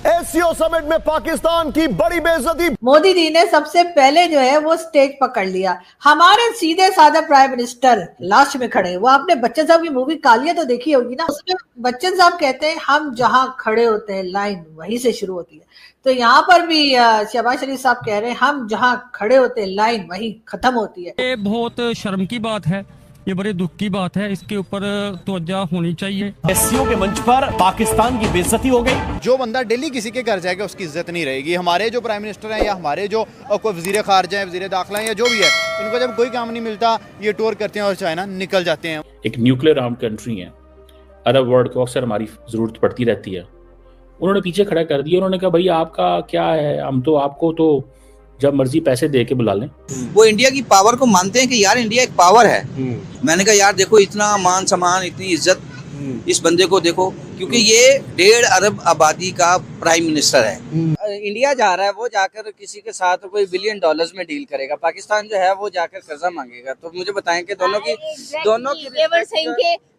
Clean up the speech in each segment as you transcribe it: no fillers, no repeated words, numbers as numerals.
SCO summit में पाकिस्तान की बड़ी बेइज्जती। मोदी जी ने सबसे पहले जो है वो स्टेज पकड़ लिया। हमारे सीधे साधे प्राइम मिनिस्टर लास्ट में खड़े। वो आपने बच्चन साहब की मूवी कालिया तो देखी होगी ना, उसमें बच्चन साहब कहते हैं हम जहां खड़े होते हैं लाइन वहीं से शुरू होती है। तो यहाँ पर भी शहबाज शरीफ साहब कह रहे हैं हम जहां खड़े होते हैं लाइन वहीं खत्म होती है। ये बहुत शर्म की बात है, ये बड़े दुख की बात है, इसके ऊपर तवज्जो होनी चाहिए। एससीओ के मंच पर पाकिस्तान की बेइज्जती हो गई। जो बंदा दिल्ली किसी के घर जाएगा उसकी इज्जत नहीं रहेगी। हमारे जो प्राइम मिनिस्टर हैं या हमारे जो कोई वजीर खारजा है, वजीर दाखिला है या जो भी है, इनको जब कोई काम नहीं मिलता ये टूर करते हैं और चाइना निकल जाते हैं। एक न्यूक्लियर आर्म्ड कंट्री है, अरब वर्ल्ड को अक्सर हमारी जरूरत पड़ती रहती है। उन्होंने पीछे खड़ा कर दिया। उन्होंने कहा भाई आपका क्या है, हम तो आपको तो जब मर्जी पैसे दे के बुला लें। वो इंडिया की पावर को मानते हैं कि यार इंडिया एक पावर है। मैंने कहा यार देखो इतना मान सम्मान, इतनी इज्जत इस बंदे को देखो, क्योंकि ये 1.5 अरब आबादी का प्राइम मिनिस्टर है। इंडिया जा रहा है, वो जाकर किसी के साथ कोई $1 बिलियन में डील करेगा। पाकिस्तान जो है वो जाकर कर्जा मांगेगा। तो मुझे बताएं कि दोनों की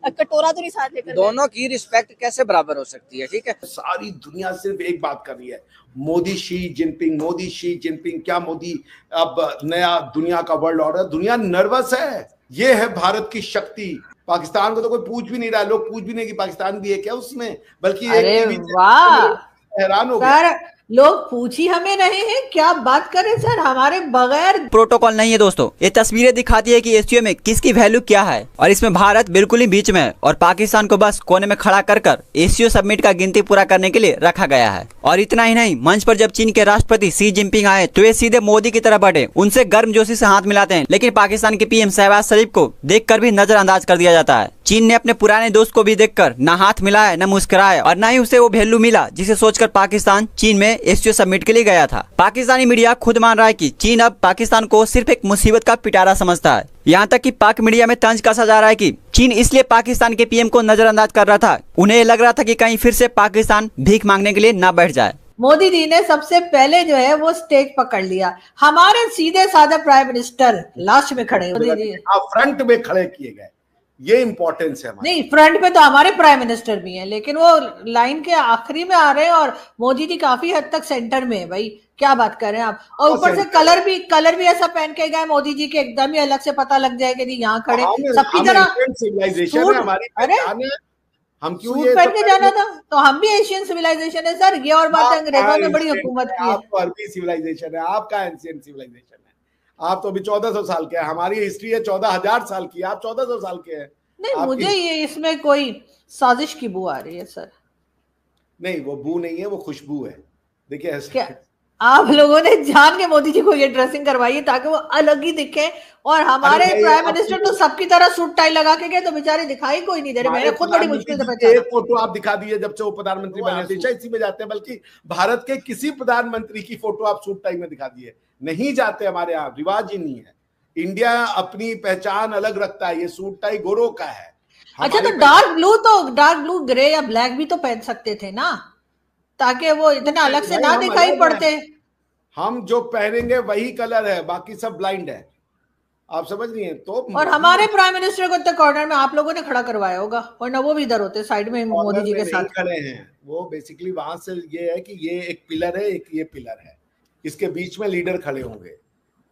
कटोरा तो नहीं साथ लेकर दोनों की रिस्पेक्ट कैसे बराबर हो सकती है? ठीक है, सारी दुनिया सिर्फ एक बात कर रही है, Modi Xi Jinping, Modi Xi Jinping. क्या मोदी अब नया दुनिया का वर्ल्ड ऑर्डर? दुनिया नर्वस है। ये है भारत की शक्ति। पाकिस्तान को तो कोई पूछ भी नहीं रहा, लोग पूछ भी नहीं कि पाकिस्तान भी है क्या उसमें, बल्कि हैरान हो गया। लोग पूछ ही हमें रहे हैं, क्या बात करें सर, हमारे बगैर प्रोटोकॉल नहीं है। दोस्तों ये तस्वीरें दिखाती है कि एससीओ में किसकी वैल्यू क्या है, और इसमें भारत बिल्कुल ही बीच में है और पाकिस्तान को बस कोने में खड़ा कर कर एससीओ समिट का गिनती पूरा करने के लिए रखा गया है। और इतना ही नहीं, मंच पर जब चीन के राष्ट्रपति शी जिनपिंग आए तो ये सीधे मोदी की तरफ बढ़े, उनसे गर्मजोशी से हाथ मिलाते हैं। लेकिन पाकिस्तान के पीएम शहबाज शरीफ को देखकर भी नजरअंदाज कर दिया जाता है। चीन ने अपने पुराने दोस्त को भी देखकर न हाथ मिलाया, न मुस्कुराया और न ही उसे वो वैल्यू मिला जिसे सोचकर पाकिस्तान चीन में एससीओ समिट के लिए गया था। पाकिस्तानी मीडिया खुद मान रहा है कि चीन अब पाकिस्तान को सिर्फ एक मुसीबत का पिटारा समझता है। यहाँ तक कि पाक मीडिया में तंज कसा जा रहा है कि चीन इसलिए पाकिस्तान के पीएम को नजरअंदाज कर रहा था, उन्हें लग रहा था कि कहीं फिर से पाकिस्तान भीख मांगने के लिए न बैठ जाए। मोदी जी ने सबसे पहले जो है वो स्टेज पकड़ लिया। हमारे सीधे साधे प्राइम मिनिस्टर लास्ट में खड़े, फ्रंट में खड़े किए गए, ये इंपॉर्टेंस है। नहीं, फ्रंट पे तो हमारे प्राइम मिनिस्टर भी हैं, लेकिन वो लाइन के आखिरी में आ रहे हैं और मोदी जी काफी हद तक सेंटर में है। भाई क्या बात कर रहे हैं आप? और ऊपर से कलर भी ऐसा पहन के गए मोदी जी के, एकदम ही अलग से पता लग जाएगा जी यहाँ खड़े सबकी तरह। हम क्यों सूट पहन के जाना था? तो हम भी एशियन सिविलाइजेशन है सर, ये और बात है, अंग्रेजों ने बड़ी हुकूमत की है। आपको अरबी सिविलाइजेशन है, आपका एंशिएंट सिविलाइजेशन है। आप तो अभी 1400 साल के हैं, हमारी हिस्ट्री है 14,000 साल की, आप 1400 साल के हैं। नहीं, मुझे ये इसमें कोई साजिश की बू आ रही है सर। नहीं, वो बू नहीं है, वो खुशबू है। देखिए ऐसे आप लोगों ने जान के मोदी जी को ये ड्रेसिंग करवाई है ताकि वो अलग ही दिखे, और हमारे प्राइम मिनिस्टर तो सबकी तरह सूट टाई लगा के गए तो बेचारे दिखाई कोई नहीं दे रहे। मैंने खुद बड़ी मुश्किल से पहचाना। एक फोटो आप दिखा दीजिए जब से वो प्रधानमंत्री बने, हमेशा इसी में जाते हैं, बल्कि भारत के किसी प्रधानमंत्री की फोटो आप सूट टाई में दिखा दिए, नहीं जाते। हमारे यहाँ रिवाज ही नहीं है। इंडिया अपनी पहचान अलग रखता है, ये सूट टाई गोरों का है। अच्छा, तो डार्क ब्लू ग्रे या ब्लैक भी तो पहन सकते थे ना, ताकि वो इतना अलग से ना दिखाई पड़ते। हम जो पहनेंगे वही कलर है, बाकी सब ब्लाइंड है, आप समझ रही हैं? तो और हमारे प्राइम मिनिस्टर को इतने कॉर्नर में आप लोगों ने खड़ा करवाया होगा, वरना वो भी इधर होते साइड में मोदी जी के साथ खड़े हैं। वो बेसिकली वहां से ये है कि ये एक पिलर है, एक ये पिलर है, इसके बीच में लीडर खड़े होंगे।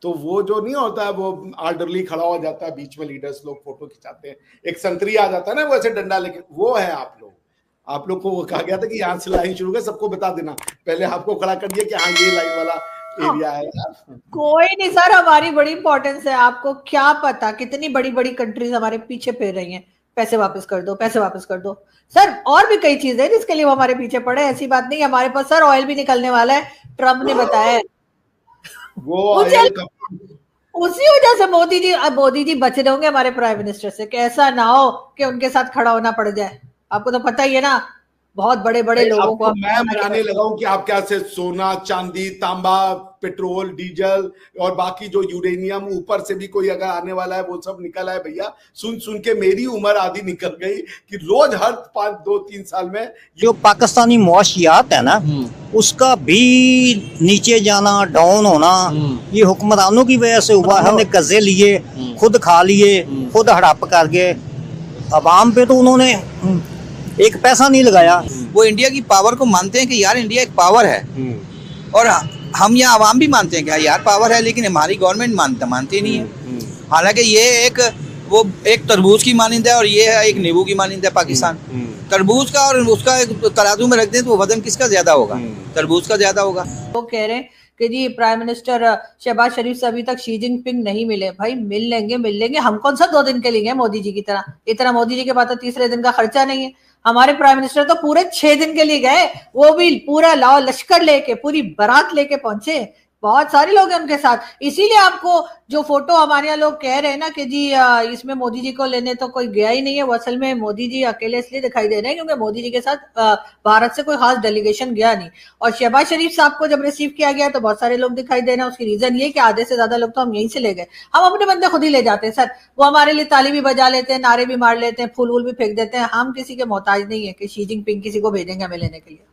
तो वो जो नहीं होता है, वो आर्डरली खड़ा हो जाता है बीच में, लीडर्स लोग फोटो खिंचाते हैं, एक संतरी आ जाता है ना वो ऐसे डंडा लेके, वो है आप लोग को वो कहा गया था कि यहाँ से लाइन शुरू कर, सबको बता देना, पहले आपको खड़ा कर दिया कि हाँ ये लाइन वाला एरिया है। कोई नहीं सर, हमारी बड़ी इंपॉर्टेंस है। आपको क्या पता कितनी बड़ी बड़ी कंट्रीज हमारे पीछे फिर रही हैं, पैसे वापस कर दो, पैसे वापस कर दो सर। और भी कई चीजें जिसके लिए वो हमारे पीछे पड़े, ऐसी बात नहीं। हमारे पास सर ऑयल भी निकलने वाला है, ट्रम्प ने बताया। वो उसी वजह से मोदी जी बचे होंगे हमारे प्राइम मिनिस्टर से, कि ऐसा ना हो कि उनके साथ खड़ा होना पड़ जाए। आपको तो पता ही है ना, बहुत बड़े बड़े लोगों को मैं बताने लगा हूं कि आप क्या से सोना, चांदी, तांबा, पेट्रोल, डीजल और बाकी जो यूरेनियम ऊपर से भी कोई अगर आने वाला है वो सब निकल आए। भैया सुन सुन के मेरी उम्र आधी निकल गई कि रोज हर 2-3 साल में जो पाकिस्तानी मुआशियात है ना, उसका भी नीचे जाना, डाउन होना, ये हुक्मरानों की वजह से हुआ है। उन्होंने कर्जे लिए, खुद खा लिए, खुद हड़प करके, अवाम पे तो उन्होंने एक पैसा नहीं लगाया। वो इंडिया की पावर को मानते हैं कि यार इंडिया एक पावर है, और हम यहाँ आवाम भी मानते हैं कि यार पावर है, लेकिन हमारी गवर्नमेंट मानती नहीं है। हालांकि ये एक तरबूज की मानिंद है और ये है एक नींबू की मानिंद है पाकिस्तान। तरबूज का और उसका एक तराजू में रख दें तो वो वजन किसका ज्यादा होगा? तरबूज का ज्यादा होगा। वो कह रहे हैं कि जी प्राइम मिनिस्टर शहबाज शरीफ से अभी तक शी जिनपिंग नहीं मिले। भाई मिल लेंगे, हम कौन सा 2 दिन के लिए गए मोदी जी की तरह? इतना मोदी जी के पास तो तीसरे दिन का खर्चा नहीं है। हमारे प्राइम मिनिस्टर तो पूरे 6 दिन के लिए गए, वो भी पूरा लाओ लश्कर लेके, पूरी बारात लेके पहुंचे। बहुत सारे लोग हैं उनके साथ। इसीलिए आपको जो फोटो हमारे यहाँ लोग कह रहे हैं ना कि जी इसमें मोदी जी को लेने तो कोई गया ही नहीं है, वो असल में मोदी जी अकेले इसलिए दिखाई दे रहे हैं क्योंकि मोदी जी के साथ भारत से कोई खास डेलीगेशन गया नहीं। और शहबाज शरीफ साहब को जब रिसीव किया गया तो बहुत सारे लोग दिखाई दे रहे हैं। उसकी रीजन ये कि आधे से ज्यादा लोग तो हम यहीं से ले गए। हम अपने बंदे खुद ही ले जाते हैं सर, वो हमारे लिए ताली भी बजा लेते हैं, नारे भी मार लेते हैं, फूल वूल भी फेंक देते हैं। हम किसी के मोहताज नहीं है कि शी जिनपिंग किसी को भेजेंगे हमें लेने के लिए।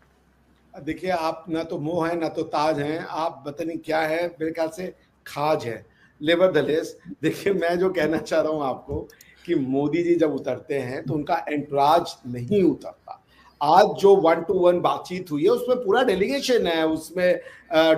देखिए, आप ना तो मोह है ना तो ताज हैं, आप पता नहीं क्या है, मेरे ख्याल से खाज है। नेवरदलेस, देखिए मैं जो कहना चाह रहा हूं आपको कि मोदी जी जब उतरते हैं तो उनका एंटराज नहीं उतरता। आज जो 1-to-1 बातचीत हुई है उसमें पूरा डेलीगेशन है, उसमें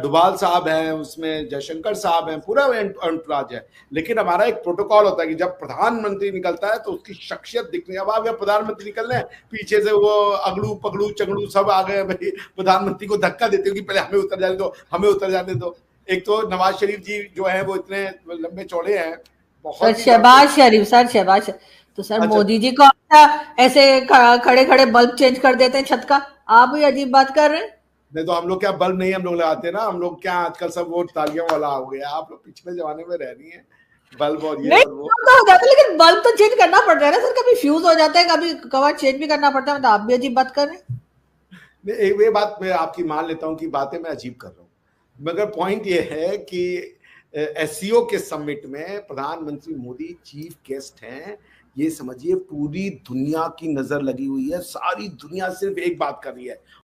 डोभाल साहब हैं, उसमें जयशंकर साहब हैं, पूरा एंटराज है। लेकिन हमारा एक प्रोटोकॉल होता है कि जब प्रधानमंत्री निकलता है तो उसकी शख्सियत दिखनी है। अब आप प्रधानमंत्री निकल रहे हैं, पीछे से वो अगड़ू पगड़ू चगड़ू सब आ गए, भाई प्रधानमंत्री को धक्का देते हो कि पहले हमें उतर जाने दो, हमें उतर जाने दो। एक तो नवाज शरीफ जी जो है वो इतने लंबे चौड़े हैं, बहुत शहबाज शरीफ तो सर अच्छा। मोदी जी को ऐसे खड़े खड़े बल्ब चेंज कर देते हैं छत का, आप भी अजीब बात कर रहे हैं। नहीं तो हम लोग क्या बल्ब नहीं हम लोग लगाते ना, हम लोग क्या आजकल सब वो तालियां वाला हो गया। आप लोग पिछले जमाने में रह रही हैं, बल्ब और ये नहीं, और वो तो हो जाता है, लेकिन बल्ब तो चेंज करना पड़ता है ना सर, कभी फ्यूज हो जाता है, कभी कवर चेंज भी करना पड़ता है। तो आप भी अजीब बात कर रहे हैं। एक ये बात मैं आपकी मान लेता हूँ कि बातें मैं अजीब कर रहा हूँ, मगर पॉइंट ये है कि एससीओ के समिट में प्रधानमंत्री मोदी चीफ गेस्ट हैं। ये समझिए पूरी दुनिया की नजर लगी हुई है, सारी दुनिया सिर्फ एक बात कर रही है,